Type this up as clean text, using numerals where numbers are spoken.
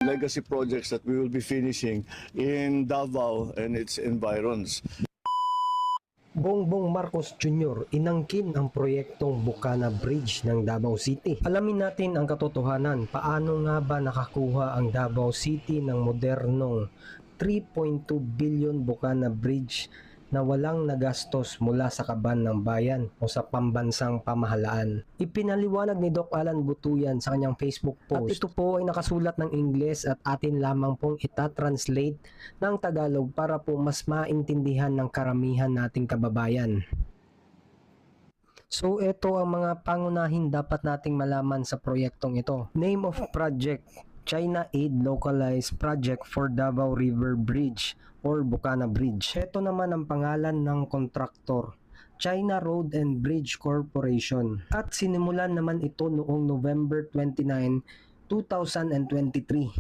legacy projects that we will be finishing in Davao and its environs. Bongbong Marcos Jr. inangkin ang proyektong Bukana Bridge ng Davao City. Alamin natin ang katotohanan, paano nga ba nakakuha ang Davao City ng modernong 3.2 billion Bukana Bridge na walang nagastos mula sa kaban ng bayan o sa pambansang pamahalaan. Ipinaliwanag ni Doc Alan Butuyan sa kanyang Facebook post. At ito po ay nakasulat ng Ingles at atin lamang pong itatranslate ng Tagalog para po mas maintindihan ng karamihan nating kababayan. So ito ang mga pangunahin dapat nating malaman sa proyektong ito. Name of project: China Aid Localized Project for Davao River Bridge or Bukana Bridge. Ito naman ang pangalan ng kontraktor, China Road and Bridge Corporation. At sinimulan naman ito noong November 29, 2023.